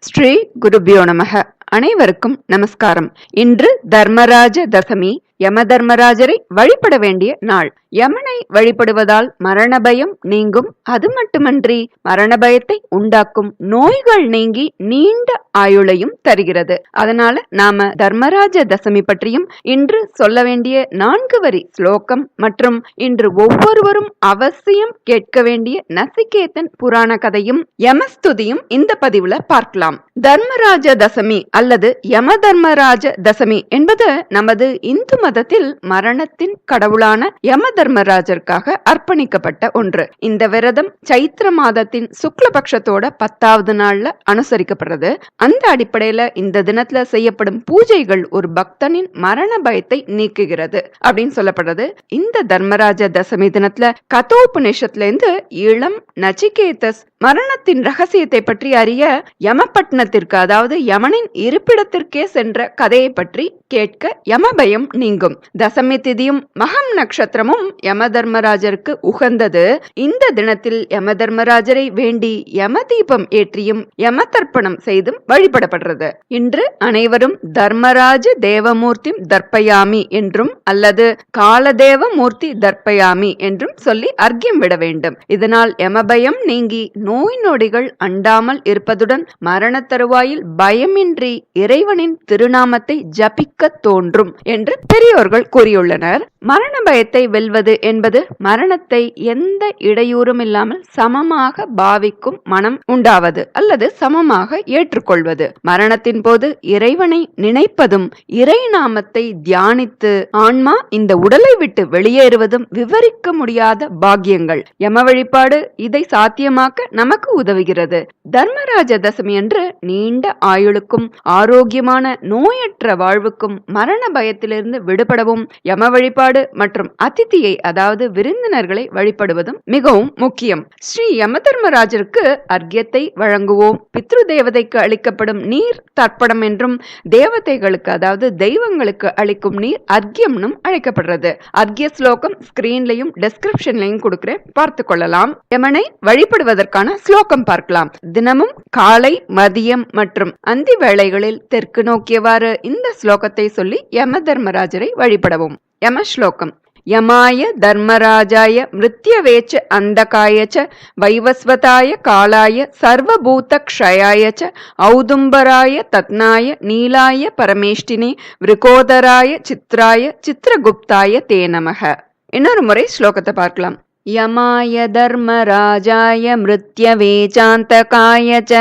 ஸ்ரீ குருபியோ நமக. அனைவருக்கும் நமஸ்காரம். இன்று தர்மராஜ தசமி. யம தர்மராஜரை வழிபட வேண்டிய நாள். யமனை வழிபடுவதால் மரண பயம் நீங்கும். அது மட்டுமன்றி மரண பயத்தை உண்டாக்கும் நோய்கள் நீங்கி நீண்ட ஆயுளையும் தருகிறது. அதனால நாம தர்மராஜ தசமி பற்றியும் இன்று சொல்ல வேண்டிய 4 வரி ஸ்லோகம் மற்றும் இன்று ஒவ்வொருவரும் அவசியம் கேட்க வேண்டிய நசிகேதன் புராண கதையும் யமஸ்துதியும் இந்த பதிவுல பார்க்கலாம். தர்மராஜ தசமி அல்லது யம தர்மராஜ தசமி என்பது நமது இந்து மதத்தில் மரணத்தின் கடவுளான யம தர்மராஜருக்காக அர்ப்பணிக்கப்பட்ட ஒன்று. இந்த விரதம் சைத்திர மாதத்தின் சுக்லபக்ஷத்தோட 10வது நாள்ல அனுசரிக்கப்படுறது. அந்த அடிப்படையில இந்த தினத்துல செய்யப்படும் பூஜைகள் ஒரு பக்தனின் மரண பயத்தை நீக்குகிறது அப்படின்னு சொல்லப்படுறது. இந்த தர்மராஜ தசமி தினத்துல கதோபநிஷத்துல இருந்து இளம் நச்சிகேதஸ் மரணத்தின் ரகசியத்தை பற்றி அறிய யமபட்னத்திற்கு, அதாவது யமனின் இருப்பிடத்திற்கே சென்ற கதையை பற்றி கேட்க யம பயம் நீங்கும். தசமி திதியும் மகம் நட்சத்திரமும் யம தர்மராஜருக்கு உகந்தது. இந்த தினத்தில் யம தர்மராஜரை வேண்டி யம தீபம் ஏற்றியும் யம தர்ப்பணம் செய்தும் வழிபடப்படுறது. இன்று அனைவரும் தர்மராஜ தேவமூர்த்தி தர்ப்பயாமி என்றும் அல்லது காலதேவ மூர்த்தி தர்ப்பயாமி என்றும் சொல்லி அர்க்கியம் விட வேண்டும். இதனால் யமபயம் நீங்கி நோய் நொடிகள் அண்டாமல் இருப்பதுடன் மரண தருவாயில் பயமின்றி இறைவனின் திருநாமத்தை ஜபிக்க தோன்றும் என்று பெரியோர்கள் கூறியுள்ளனர். மரண பயத்தை வெல்வது என்பது மரணத்தை எந்த இடையூறும் இல்லாமல் சமமாக பாவிக்கும் மனம் உண்டாவது அல்லது சமமாக ஏற்றுக்கொள்வது. மரணத்தின் போது இறைவனை நினைப்பதும் இறை நாமத்தை தியானித்து ஆன்மா இந்த உடலை விட்டு வெளியேறுவதும் விவரிக்க முடியாத பாக்கியங்கள். யம வழிபாடு இதை சாத்தியமாக்க நமக்கு உதவுகிறது. தர்மராஜ தசமி அன்று நீண்ட ஆயுளுக்கும் ஆரோக்கியமான நோயற்ற வாழ்வுக்கும் மரண பயத்திலிருந்து விடுபடவும் யம வழிபாடு மற்றும் அதிதியை, அதாவது விருந்தினர்களை வழிபடுவதும் மிகவும் முக்கியம். ஸ்ரீ யம தர்மராஜருக்கு அர்க்கியத்தை வழங்குவோம். பித்ரு தேவதைக்கு அளிக்கப்படும் நீர் தர்ப்பணம் என்றும், தேவதைகளுக்கு அதாவது தெய்வங்களுக்கு அளிக்கும் நீர் அர்க்கியம்னும் அழைக்கப்படுறது. அர்க்கிய ஸ்லோகம் ஸ்கிரீன்லயும் டிஸ்கிரிப்ஷன்லயும் கொடுக்கிறேன், பார்த்து கொள்ளலாம். யமனை வழிபடுவதற்கான ஸ்லோகம் பார்க்கலாம். தினமும் காலை, மதியம் மற்றும் அந்தி வேளைகளில் தெற்கு நோக்கியவாறு இந்த ஸ்லோகத்தை சொல்லி யம தர்மராஜரை வழிபடவும். யம ஸ்லோகம். யமாய தர்மராஜாய மிருத்யவேச்ச அந்தகாய ச வைவஸ்வதாய காலாய சர்வபூத க்ஷயாய ச ஔதும்பராய தத்னாய நீலாய பரமேஷ்டினே விருகோதராய சித்ராய சித்ரகுப்தாய தே நமக. இன்னொரு முறை ஸ்லோகத்தை பார்க்கலாம். யமாய தர்மராஜாய மிருத்யவேச்சாந்தகாய ச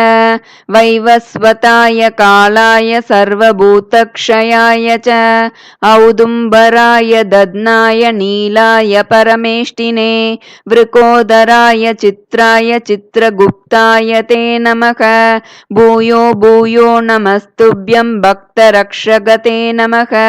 வைவஸ்வதாய காலாய சர்வபூதக்ஷயாய ச ஔதும்பராய தத்னாய நீலாய பரமேஷ்டினே விருகோதராய சித்ராய சித்ரகுப்தாய தே நமக. பூயோ பூயோ நமஸ்துப்யம் பக்த ரக்ஷக தே நமக.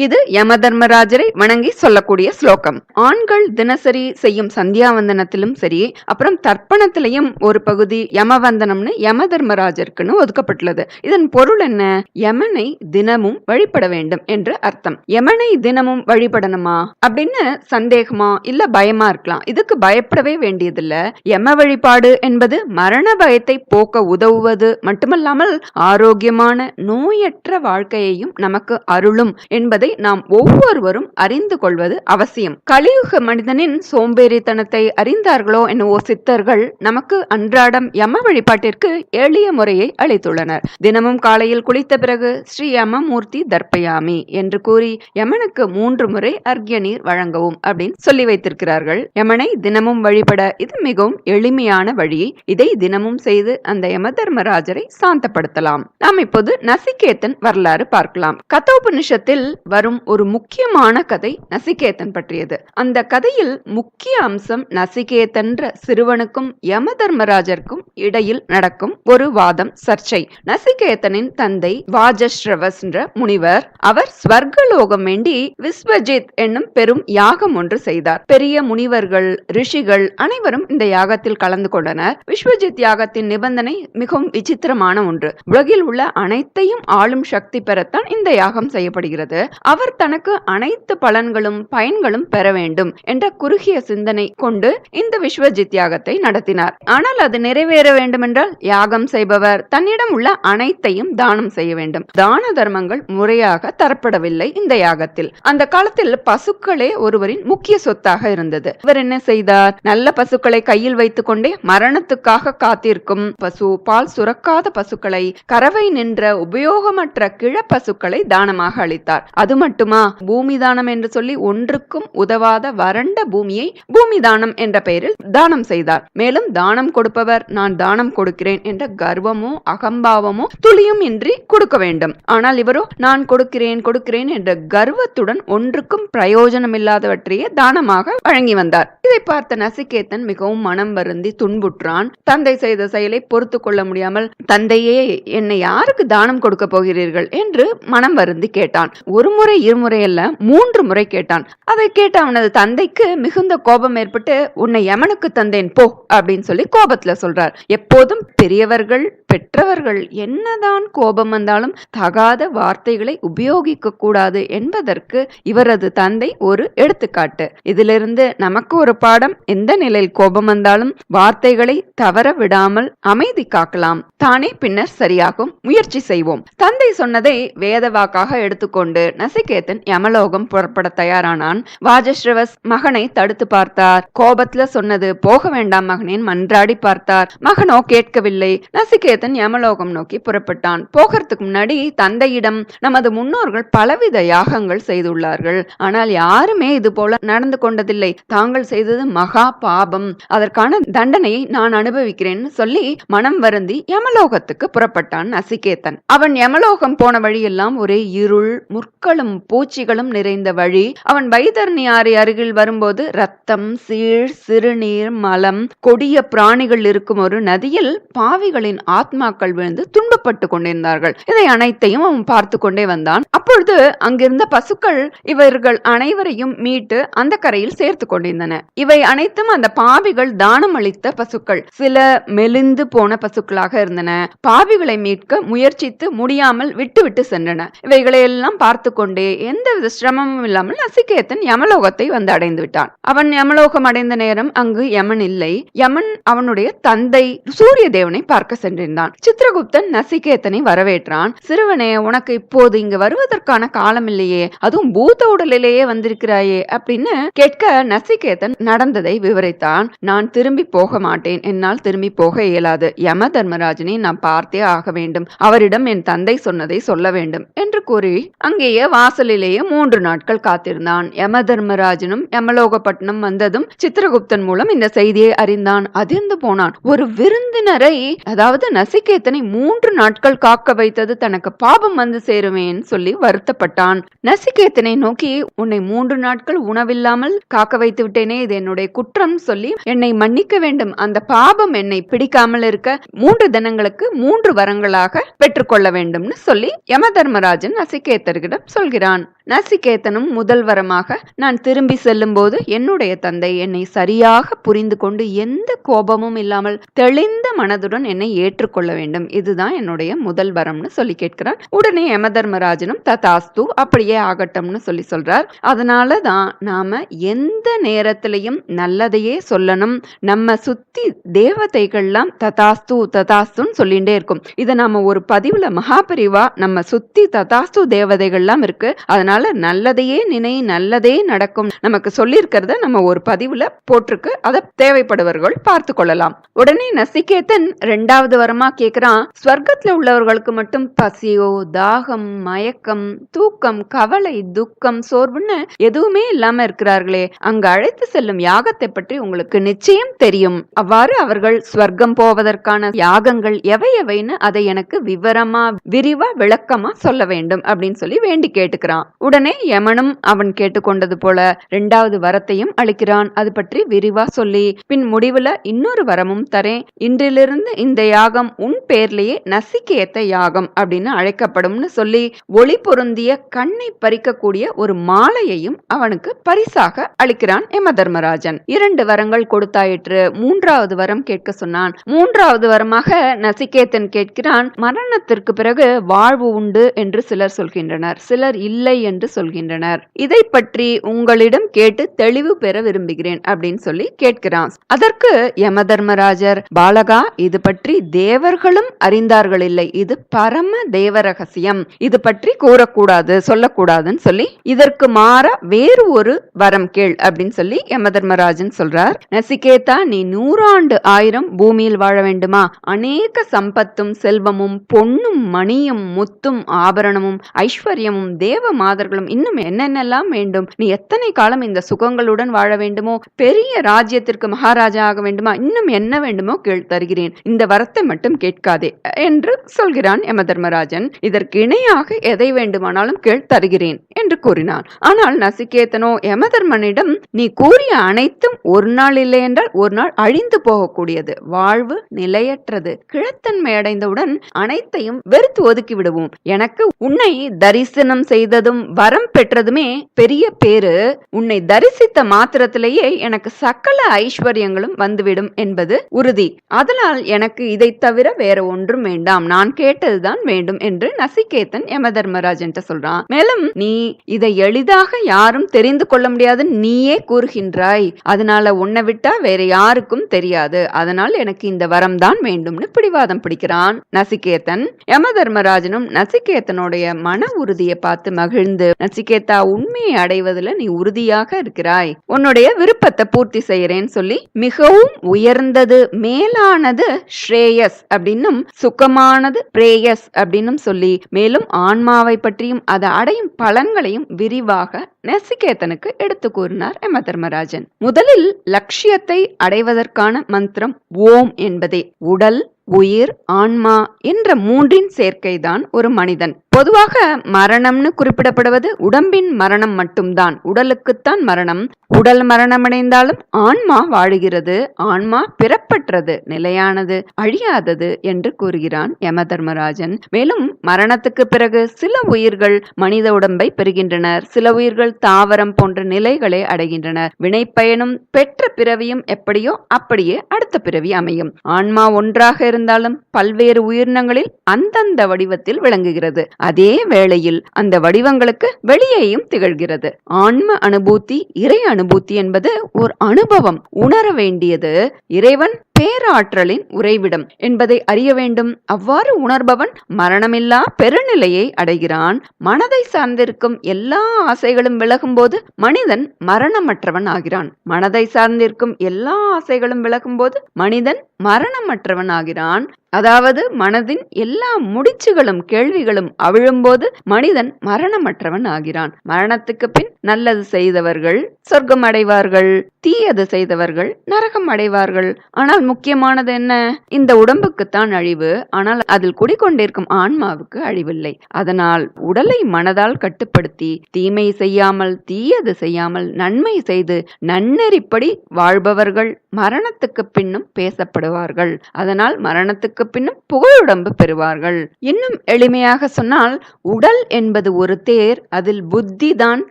இது யம தர்மராஜரை வணங்கி சொல்லக்கூடிய ஸ்லோகம். ஆண்கள் தினசரி செய்யும் சந்தியாவந்தனத்திலும் சரி, அப்புறம் தர்ப்பணத்திலையும் ஒரு பகுதி யமவந்தனம்னு யம தர்மராஜருக்குன்னு ஒதுக்கப்பட்டுள்ளது. இதன் பொருள் என்ன? யமனை தினமும் வழிபட வேண்டும் என்று அர்த்தம். யமனை தினமும் வழிபடணுமா அப்படின்னு சந்தேகமா இல்ல பயமா இருக்கலாம். இதுக்கு பயப்படவே வேண்டியதில்ல. யம வழிபாடு என்பது மரண பயத்தை போக்க உதவுவது மட்டுமல்லாமல் ஆரோக்கியமான நோயற்ற வாழ்க்கையையும் நமக்கு அருளும் என்பது நாம் ஒவ்வொருவரும் அறிந்து கொள்வது அவசியம். கலியுக மனிதனின் சோம்பேறித்தனத்தை அறிந்தார்களோ என்னவோ சித்தர்கள் நமக்கு அன்றாடம் யம வழிபாட்டிற்கு எளிய முறையை அளித்துள்ளனர். தினமும் காலையில் குளித்த பிறகு ஸ்ரீ யமமூர்த்தி தர்ப்பயாமி என்று கூறி யமனுக்கு 3 முறை அர்க்கிய நீர் வழங்கவும் அப்படின்னு சொல்லி வைத்திருக்கிறார்கள். யமனை தினமும் வழிபட இது மிகவும் எளிமையான வழி. இதை தினமும் செய்து அந்த யம தர்மராஜரை சாந்தப்படுத்தலாம். நாம் இப்போது நசிகேதன் வரலாறு பார்க்கலாம். கதோபனிஷத்தில் வரும் ஒரு முக்கியமான கதை நசிகேதன் பற்றியது. அந்த கதையில் முக்கிய அம்சம் நசிகேதன்ற சிறுவனுக்கும் யம தர்மராஜருக்கும் இடையில் நடக்கும் ஒரு வாதம், சர்ச்சை. நசிகேதனின் தந்தை வாஜஸ்ரவஸ் என்ற முனிவர். அவர் ஸ்வர்கலோகம் வேண்டி விஸ்வஜித் என்னும் பெரும் யாகம் ஒன்று செய்தார். பெரிய முனிவர்கள், ரிஷிகள் அனைவரும் இந்த யாகத்தில் கலந்து கொண்டனர். விஸ்வஜித் யாகத்தின் நிபந்தனை மிகவும் விசித்திரமான ஒன்று. உலகில் உள்ள அனைத்தையும் ஆளும் சக்தி பெறத்தான் இந்த யாகம் செய்யப்படுகிறது. அவர் தனக்கு அனைத்து பலன்களும் பயன்களும் பெற வேண்டும் என்ற குறுகிய சிந்தனை கொண்டு இந்த விஸ்வஜித் யாகத்தை நடத்தினார். ஆனால் அது நிறைவேற வேண்டுமென்றால் யாகம் செய்பவர் தன்னிடம் உள்ள அனைத்தையும் தானம் செய்ய வேண்டும். தான தர்மங்கள் முறையாக தரப்படவில்லை இந்த யாகத்தில். அந்த காலத்தில் பசுக்களே ஒருவரின் முக்கிய சொத்தாக இருந்தது. இவர் என்ன செய்தார்? நல்ல பசுக்களை கையில் வைத்துக் கொண்டே மரணத்துக்காக காத்திருக்கும் பசு, பால் சுரக்காத பசுக்களை, கறவை நின்ற உபயோகமற்ற கிழ பசுக்களை தானமாக அளித்தார். அது மட்டுமா, பூமி தானம் என்று சொல்லி ஒன்றுக்கும் உதவாத வறண்ட பூமியை பூமி தானம் என்ற பெயரில் தானம் செய்தார். மேலும் தானம் கொடுப்பவர் நான் தானம் கொடுக்கிறேன் என்ற கர்வமோ அகம்பாவமோ துளியும் இன்றி கொடுக்க வேண்டும். ஆனால் இவரோ நான் கொடுக்கிறேன் என்ற கர்வத்துடன் ஒன்றுக்கும் பிரயோஜனம் இல்லாதவற்றையே தானமாக வழங்கி வந்தார். இதை பார்த்த நசிகேதன் மிகவும் மனம் வருந்தி துன்புற்றான். தந்தை செய்த செயலை பொறுத்து கொள்ள முடியாமல், தந்தையே, என்னை யாருக்கு தானம் கொடுக்க போகிறீர்கள் என்று மனம் வருந்தி கேட்டான். ஒரு முறை இருமுறை அல்ல, 3 முறை கேட்டான். அதை கேட்ட அவனது தந்தைக்கு மிகுந்த கோபம் ஏற்பட்டு, உன்னை யமனுக்கு தந்தேன் போ அப்படின்னு சொல்லி கோபத்துல சொல்றார். எப்போதும் பெரியவர்கள் பெற்றவர்கள் என்னதான் கோபம் வந்தாலும் தகாத வார்த்தைகளை உபயோகிக்க கூடாது என்பதற்கு இவரது தந்தை ஒரு எடுத்துக்காட்டு. இதிலிருந்து நமக்கு ஒரு பாடம். எந்த நிலையில் கோபம் வந்தாலும் வார்த்தைகளை தவற விடாமல் அமைதி காக்கலாம். தானே பின்னர் சரியாகும். முயற்சி செய்வோம். தந்தை சொன்னதை வேத வாக்காக எடுத்துக்கொண்டு நசிகேதன் யமலோகம் புறப்பட தயாரானான். வாஜஸ்ரவஸ் மகனை தடுத்து பார்த்தார். கோபத்துல சொன்னது போக வேண்டாம் மகனேன் மன்றாடி பார்த்தார். மகனோ கேட்கவில்லை. நசிகேதன் யமலோகம் நோக்கி புறப்பட்டான். போகிறதுக்கு முன்னாடி தந்தையிடம், நமது முன்னோர்கள் பலவித யாகங்கள் செய்துள்ளார்கள், ஆனால் யாருமே இது போல நடந்து கொண்டதில்லை. தாங்கள் செய்தது மகா பாபம். அதற்கான தண்டனையை நான் அனுபவிக்கிறேன்னு சொல்லி மனம் வருந்தி யமலோகத்துக்கு புறப்பட்டான் நசிகேதன். அவன் யமலோகம் போன வழியெல்லாம் ஒரே இருள், முற்களும் பூச்சிகளும் நிறைந்த வழி. அவன் வைதர்ணி ஆறு அருகில் வரும்போது ரத்தம், சீழ், சிறுநீர், மலம், கொடிய பிராணிகள் இருக்கும் ஒரு நதியில் பாவிகளின் ஆத்மாக்கள் விழுந்து துன்பப்பட்டு கொண்டிருந்தார்கள். இதை அனைத்தையும் அவன் பார்த்து கொண்டே வந்தான். அப்பொழுது அங்கிருந்த பசுக்கள் இவர்கள் அனைவரையும் மீட்டு அந்த கரையில் சேர்த்து கொண்டிருந்தன. இவை அனைத்தும் அந்த பாவிகள் தானம் அளித்த பசுக்கள். சில மெலிந்து போன பசுக்களாக இருந்தன. பாவிகளை மீட்க முயற்சித்து முடியாமல் விட்டு சென்றன. இவைகளை எல்லாம் பார்த்து கொண்டே எந்தவித சிரமமும் இல்லாமல் நசிகேதன் யமலோகத்தை வந்து அடைந்து விட்டான். அவன் யமலோகம் அடைந்த நேரம் அங்கு யமன் இல்லை. யமன் அவனுடைய தந்தை சூரிய தேவனை பார்க்க சென்றிருந்தான். சித்திரகுப்தன் நசிகேதனை வரவேற்றான். சிறுவனே, உனக்கு இப்போது இங்கு வருவதற்கான காலம் இல்லையே, அதுவும் பூத உடலிலேயே வந்திருக்கிறாயே அப்படின்னு கேட்க நசிகேதன் நடந்ததை விவரித்தான். நான் திரும்பி போக மாட்டேன். என்னால் திரும்பி போக இயலாது. யம தர்மராஜனை நான் பார்த்தே ஆக வேண்டும். அவரிடம் என் தந்தை சொன்னதை சொல்ல வேண்டும் என்று கூறி அங்கேயே வாசலிலேயே 3 நாட்கள் காத்திருந்தான். யம தர்மராஜனும் யமலோகப்பட்டினம் வந்ததும் சித்திரகுப்தன் மூலம் இந்த செய்தியை அறிந்தான். அதிர்ந்து போனான். ஒரு விருந்தினரை, அதாவது நசிகேதனை 3 நாட்கள் காக்க வைத்தது தனக்கு பாபம் வந்து சேருவேன் சொல்லி வருத்தப்பட்டான். நசிகேதனை நோக்கி, உன்னை 3 நாட்கள் உணவில்லாமல் காக்க வைத்து விட்டேனே, இது என்னுடைய குற்றம் சொல்லி என்னை மன்னிக்க வேண்டும். அந்த பாபம் என்னை பிடிக்காமல் இருக்க 3 தினங்களுக்கு 3 வரங்களாக பெற்றுக்கொள்ள வேண்டும்னு சொல்லி யம தர்மராஜன் நசிகேதரிடம் சொல்கிறான். நசிகேதனும் முதல் வரமாக, நான் திரும்பி செல்லும் போது என்னுடைய தந்தை என்னை சரியாக புரிந்து கொண்டு எந்த கோபமும் இல்லாமல் தெளிந்த மனதுடன் என்னை ஏற்றுக்கொள்ள வேண்டும். இதுதான் என்னுடைய முதல் வரம்னு சொல்லி கேட்கிறான். உடனே யம தர்மராஜனும் ததாஸ்து, அப்படியே ஆகட்டும்னு சொல்லி சொல்றார். அதனாலதான் நாம எந்த நேரத்திலையும் நல்லதையே சொல்லணும். நம்ம சுத்தி தேவதைகள்லாம் ததாஸ்து ததாஸ்துன்னு சொல்லிட்டே இருக்கும். இதை நாம ஒரு பதிவுல மகாபரிவா நம்ம சுத்தி ததாஸ்து தேவதைகள்லாம் இருக்கு, அதனால நல்லதையே நினை, நல்லதே நடக்கும் நமக்கு சொல்லி இருக்கிறத நம்ம ஒரு பதிவுல போட்டிருக்கு. அதை தேவைப்படுவர்கள் பார்த்து கொள்ளலாம். உடனே நசிகேதன் 2வது வரமா கேக்குறான், ஸ்வர்க்கத்துல உள்ளவர்களுக்கு மட்டும் பசியோ, தாகம், மயக்கம், தூக்கம், கவலை, துக்கம், சோர்வுன்னு எதுவுமே இல்லாம இருக்கிறார்களே, அங்கு அழைத்து செல்லும் யாகத்தை பற்றி உங்களுக்கு நிச்சயம் தெரியும். அவ்வாறு அவர்கள் ஸ்வர்க்கம் போவதற்கான யாகங்கள் எவை எவைன்னு அதை எனக்கு விவரமா விரிவா விளக்கமா சொல்ல வேண்டும் அப்படின்னு சொல்லி வேண்டி கேட்டுக்கிறான். உடனே யமனும் அவன் கேட்டுக்கொண்டது போல 2வது வரத்தையும் அளிக்கிறான். அது பற்றி விரிவா சொல்லி பின் முடிவுல இன்னொரு வரமும் தரேன். இன்றிலிருந்து இந்த யாகம் உன் பேர்லயே நசிகேத யாகம் அப்படின்னு அழைக்கப்படும்னு சொல்லி ஒளி பொருந்திய கண்ணை பறிக்கக்கூடிய ஒரு மாலையையும் அவனுக்கு பரிசாக அளிக்கிறான் யம தர்மராஜன். 2 வரங்கள் கொடுத்தாயிற்று. 3வது வரம் கேட்க சொன்னான். 3வது வரமாக நசிகேதன் கேட்கிறான், மரணத்திற்கு பிறகு வாழ்வு உண்டு என்று சிலர் சொல்கின்றனர். சிலர் சிலர் இல்லை என்று சொல்கின்றனர். இதை பற்றி உங்களிடம் கேட்டு தெளிவு பெற விரும்புகிறேன் அப்படின்னு சொல்லி கேட்கிறான். அதற்கு யம தர்மராஜர், பாலகா, இது பற்றி தேவர்களும் அறிந்தார்கள் இல்லை, இது பரம தேவ ரகசியம், இது பற்றி கூறக்கூடாது, சொல்லக்கூடாதுன்னு சொல்லி இதற்கு மாற வேறு ஒரு வரம் கேள் அப்படின்னு சொல்லி யம தர்மராஜன் சொல்றார். நசிகேதா, நீ 100 ஆண்டு 1000 பூமியில் வாழ வேண்டுமா? அநேக சம்பத்தும் செல்வமும் பொன்னும் மணியும் முத்தும் ஆபரணமும் ஐஸ்வர்யமும் தேவ மாதர்களும் இன்னும் என்னென்னலாம் வேண்டும்? நீ எத்தனை காலம் இந்த சுகங்களுடன் வாழ வேண்டுமோ? பெரிய ராஜ்யத்திற்கு மகாராஜா ஆக வேண்டுமா? இன்னும் என்ன வேண்டுமோ கேள், தருகிறேன். இந்த வரத்தை மட்டும் கேட்காதே என்று சொல்கிறான் யம தர்மராஜன். இதற்கு இணையாக எதை வேண்டுமானாலும் கேள், தருகிறேன் என்று கூறினான். ஆனால் நசிகேதனோ யமதர்மனிடம், நீ கூறிய அனைத்தும் ஒரு நாள் இல்லை என்றால் ஒரு நாள் அழிந்து போகக்கூடியது, வாழ்வு நிலையற்றது, கிழத்தன்மை அடைந்தவுடன் அனைத்தையும் வெறுத்து ஒதுக்கி விடுவோம். எனக்கு உன்னை தரிசனம் செய்ததும் வரம் பெற்றதுமே பெரிய பேரு. உன்னை தரிசித்த மாத்திரத்திலேயே எனக்கு சகல ஐஸ்வர்யங்களும் வந்துவிடும் என்பது உறுதி. அதனால் எனக்கு இதை தவிர வேற ஒன்றும் வேண்டாம், நான் கேட்டதுதான் வேண்டும் என்று நசிகேதன் யம தர்மராஜன் சொல்றான். மேலும் நீ இதை எளிதாக யாரும் தெரிந்து கொள்ள முடியாது நீயே கூறுகின்றாய், அதனால உன்னை விட்டா வேற யாருக்கும் தெரியாது, அதனால் எனக்கு இந்த வரம் தான் வேண்டும்னு பிடிவாதம் பிடிக்கிறான் நசிகேதன். யம தர்மராஜனும் நசிகேதனுடைய மன உறுதியை பார்த்து மகிழ்ந்து, நசிகேதா, உண்மையை அடைவதில் நீ உறுதியாக இருக்கிறாய், உன்னுடைய விருப்பத்தை பூர்த்தி செய்யறேன்னு சொல்லி மிகவும் உயர்ந்தது மேலானது ஸ்ரேயஸ் அப்படின்னும் சுகமானது பிரேயஸ் அப்படின்னும் சொல்லி மேலும் ஆன்மாவை பற்றியும் அதை அடையும் பலன்களையும் விரிவாக நசிகேதனுக்கு எடுத்து கூறினார் யம தர்மராஜன். முதலில் லட்சியத்தை அடைவதற்கான மந்திரம் ஓம் என்பதே. உடல், உயிர், ஆன்மா என்ற 3இன் சேர்க்கைதான் ஒரு மனிதன். பொதுவாக மரணம்னு குறிப்பிடப்படுவது உடம்பின் மரணம் மட்டும்தான். உடலுக்குத்தான் மரணம். உடல் மரணமடைந்தாலும் ஆன்மா வாழுகிறது, ஆன்மா பிறப்பற்றது, நிலையானது, அழியாதது என்று கூறுகிறான் யம தர்மராஜன். மேலும் மரணத்துக்கு பிறகு சில உயிர்கள் மனித உடம்பை பெறுகின்றனர், சில உயிர்கள் தாவரம் போன்ற நிலைகளை அடைகின்றனர். வினைப்பயனும் பெற்ற பிறவியும் எப்படியோ அப்படியே அடுத்த பிறவி அமையும். ஆன்மா ஒன்றாக இருந்தாலும் பல்வேறு உயிரினங்களில் அந்தந்த வடிவத்தில் விளங்குகிறது. அதே வேளையில் அந்த வடிவங்களுக்கு வெளியேயும் திகழ்கிறது. ஆன்ம அனுபூதி, இறை அனுபூதி என்பது ஒரு அனுபவம். உணர வேண்டியது இறைவன் பேராற்றலின் உறைவிடம் என்பதை அறிய வேண்டும். அவ்வாறு உணர்பவன் மரணமில்லா பெருநிலையை அடைகிறான். மனதை சார்ந்திருக்கும் எல்லா ஆசைகளும் விலகும் போது மனிதன் மரணமற்றவன் ஆகிறான். மனதை சார்ந்திருக்கும் எல்லா ஆசைகளும் விலகும் போது மனிதன் மரணமற்றவன் ஆகிறான். அதாவது மனதின் எல்லா முடிச்சுகளும் கேள்விகளும் அவிழும்போது மனிதன் மரணமற்றவன் ஆகிறான். மரணத்துக்கு பின் நல்லது செய்தவர்கள் சொர்க்கம் அடைவார்கள், தீயது செய்தவர்கள் நரகம் அடைவார்கள். ஆனால் முக்கியமானது என்ன? இந்த உடம்புக்குத்தான் அழிவு, ஆனால் அதில் குடிக்கொண்டிருக்கும் ஆன்மாவுக்கு அழிவில்லை. அதனால் உடலை மனதால் கட்டுப்படுத்தி தீமை செய்யாமல் தீயது செய்யாமல் நன்மை செய்து நன்னெறிப்படி வாழ்பவர்கள் மரணத்துக்கு பின்னும் பேசப்படுவார்கள். அதனால் மரணத்துக்கு பின்னும் புகழுடம்பு பெறுவார்கள். இன்னும் எளிமையாக சொன்னால், உடல் என்பது ஒரு தேர், அதில் புத்தி தான்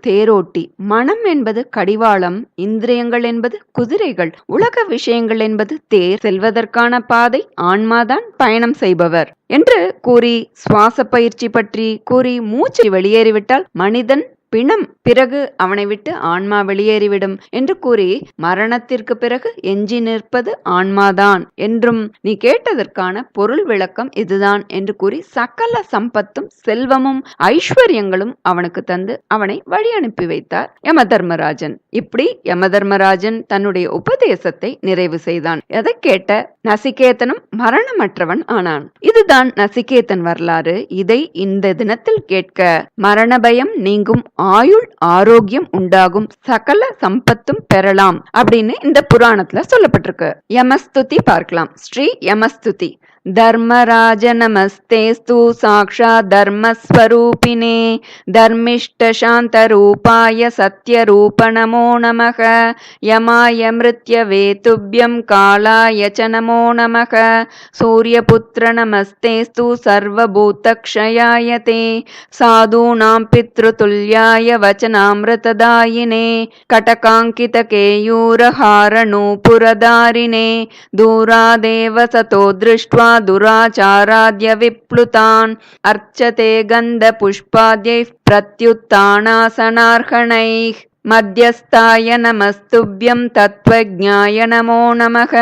தேரோட்டி, மனம் என்பது கடிவாளம், இந்திரியங்கள் என்பது குதிரைகள், உலக விஷயங்கள் என்பது தேர், செல்வதற்கான பாதை ஆன்மாதான் பயணம் செய்பவர் என்று கூறி சுவாச பயிற்சி பற்றி கூறி மூச்சு வெளியேறிவிட்டால் மனிதன் பிணம், பிறகு அவனை விட்டு ஆன்மா வெளியேறிவிடும் என்று கூறி மரணத்திற்கு பிறகு எஞ்சி நிற்பது ஆன்மாதான் என்றும் நீ கேட்டதற்கான பொருள் விளக்கம் இதுதான் என்று கூறி சகல சம்பத்தும் செல்வமும் ஐஸ்வர்யங்களும் அவனுக்கு தந்து அவனை வழி அனுப்பி வைத்தார் யம தர்மராஜன். இப்படி யம தர்மராஜன் தன்னுடைய உபதேசத்தை நிறைவு செய்தான். எதை கேட்ட நசிகேதனும் மரணமற்றவன் ஆனான். இதுதான் நசிகேதன் வரலாறு. இதை இந்த தினத்தில் கேட்க மரண பயம் நீங்கும், ஆயுள் ஆரோக்கியம் உண்டாகும், சகல சம்பத்தும் பெறலாம் அப்படின்னு இந்த புராணத்துல சொல்லப்பட்டிருக்கு. யமஸ்துதி பார்க்கலாம். ஸ்ரீ யமஸ்துதி. धर्मराज नमस्तेस्तु साक्षात् धर्मस्वरूपिणे धर्मिष्ठशान्तरूपाय सत्यरूप नमो नमः यमाय मृत्यवे तुभ्यं कालाय च नमो नमः सूर्यपुत्र नमस्तेस्तु सर्वभूतक्षयाय ते साधूनां पितृतुल्याय वचनामृतदायिने कटकाङ्कितकेयूरहारनूपुरधारिणे दूरादेव सतो दृष्ट्वा दुराचाराद्य विप्लुतान् अर्चते गन्धपुष्पाद्यैः प्रत्युत्थानासनार्हणैः मध्यस्थाय नमस्तुभ्यं तत्त्वज्ञाय नमो नमः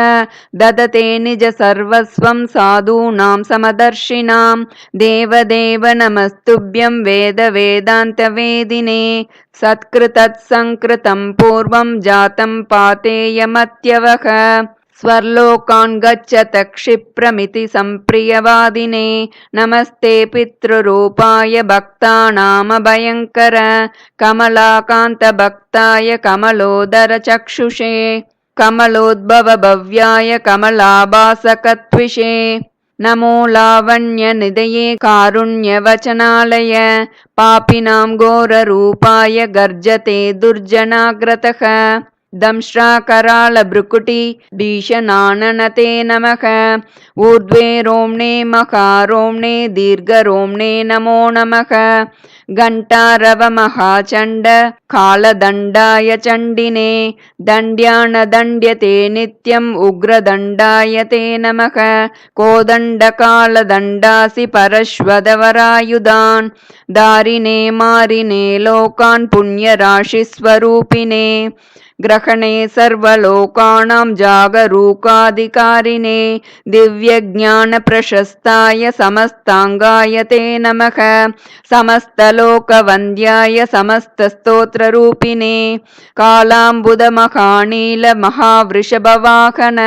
ददते निज सर्वस्वं साधूनां समदर्शिनां देवदेव नमस्तुभ्यं वेद वेदान्तवेदिने सत्कृतत्संकृतं पूर्वं जातं पातेयमत्यवः स्वर्लोकान् गच्छत क्षिप्रमिति सम्प्रियवादिने नमस्ते पितृरूपाय भक्तानामभयङ्कर कमलाकान्तभक्ताय कमलोदरचक्षुषे कमलोद्भवभव्याय कमलाभासकत्विषे नमो लावण्यनिधये कारुण्यवचनालय पापिनां घोररूपाय गर्जते दुर्जनाग्रतः दंश्राकरालभ्रुकुटी भीषणाननते नमः ऊर्ध्वे रोम्णे मकारोम्णे दीर्घरोम्णे नमो नमः घण्टारवमहाचण्ड कालदण्डाय चण्डिने दण्ड्यानदण्ड्यते नित्यम् उग्रदण्डाय ते नमः कोदण्डकालदण्डासि परश्वदवरायुधान् दारिणे मारिणे लोकान् पुण्यराशिस्वरूपिणे ग्रहणे सर्वलोकानां जागरूकाधिकारिणे दिव्यज्ञानप्रशस्ताय समस्ताङ्गाय ते नमः समस्तलोकवन्द्याय समस्तस्तोत्ररूपिणे कालाम्बुदमहानीलमहावृषभवाहन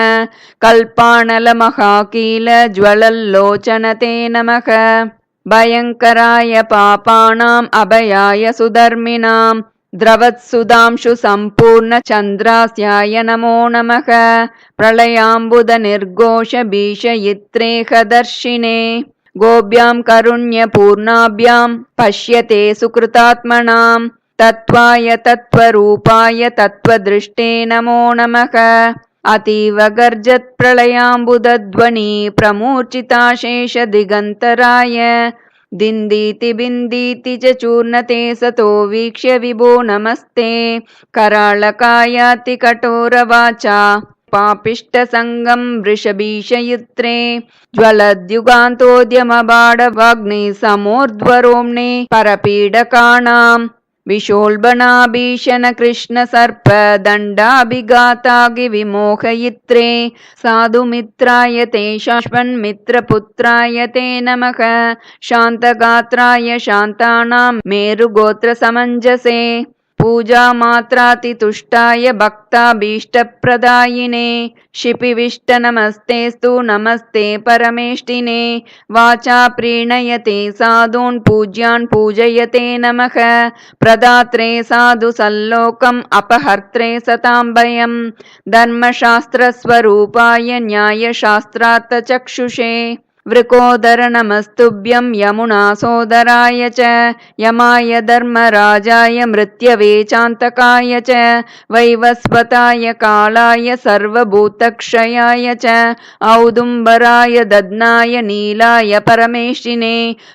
कल्पानलमहाकील ज्वलल्लोचन ते नमः भयङ्कराय पापानाम् अभयाय सुधर्मिणां द्रवत्सुधांशु सम्पूर्ण चन्द्रास्याय नमो नमः प्रलयाम्बुद निर्घोष भीषयित्रेहदर्शिने गोभ्यां करुण्यपूर्णाभ्यां पश्यते सुकृतात्मनां तत्त्वाय तत्त्वरूपाय तत्त्वदृष्टे नमो नमः अतीव गर्जत्प्रलयाम्बुदध्वनि प्रमूर्छिताशेष दिगन्तराय दिन्दीति बिन्दीति च चूर्णते सतो वीक्ष्य विभो नमस्ते कराळकायाति कठोरवाचा पापिष्टसङ्गं वृषभीषयुत्रे ज्वलद्युगान्तोद्यमबाडवाग्नि समोर्ध्वरोम्णे परपीडकानां विशोल्बनाभीषण कृष्ण सर्प दण्डाभिघातागि विमोहयित्रे साधुमित्राय ते शाश्वन्मित्रपुत्राय ते नमः शान्तगात्राय शान्तानां मेरुगोत्रसमञ्जसे पूजामात्रातितुष्टाय भक्ताभीष्टप्रदायिने शिपिविष्टनमस्तेस्तु नमस्ते परमेष्टिने वाचा प्रीणयते साधून् पूज्यान् पूजयते नमः प्रदात्रे साधु सल्लोकम् अपहर्त्रे सताम्भयम् धर्मशास्त्रस्वरूपाय न्यायशास्त्रार्थचक्षुषे वृकोदर नमस्तुभ्यं यमुनासोदराय च यमाय धर्मराजाय मृत्यवे चान्तकाय च वैवस्वताय कालाय सर्वभूतक्षयाय च औदुम्बराय दद्नाय नीलाय परमेष्टिने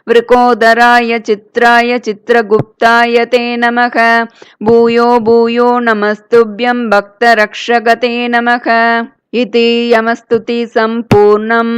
वृकोदराय चित्राय चित्रगुप्ताय ते नमः भूयो भूयो नमस्तुभ्यं भक्तरक्षगते नमः इति यमस्तुति सम्पूर्णम्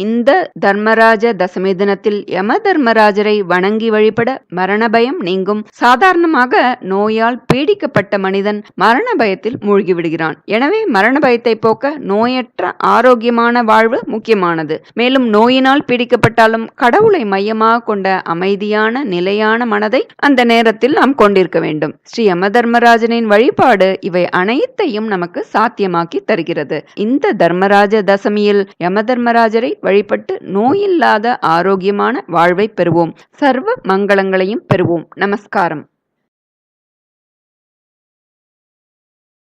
இந்த தர்மராஜ தசமி தினத்தில் யம தர்மராஜரை வணங்கி வழிபட மரண பயம் நீங்கும். சாதாரணமாக நோயால் பீடிக்கப்பட்ட மனிதன் மரண பயத்தில் மூழ்கி விடுகிறான். எனவே மரண பயத்தை போக்க நோயற்ற ஆரோக்கியமான வாழ்வு முக்கியமானது. மேலும் நோயினால் பீடிக்கப்பட்டாலும் கடவுளை மையமாக கொண்ட அமைதியான நிலையான மனதை அந்த நேரத்தில் நாம் கொண்டிருக்க வேண்டும். ஸ்ரீ யம தர்மராஜனின் வழிபாடு இவை அனைத்தையும் நமக்கு சாத்தியமாக்கி தருகிறது. இந்த தர்மராஜ தசமியில் யம தர்மராஜரை வழிபட்டு நோயில்லாத ஆரோக்கியமான வாழ்வை பெறுவோம். சர்வ மங்களங்களையும் பெறுவோம். நமஸ்காரம்.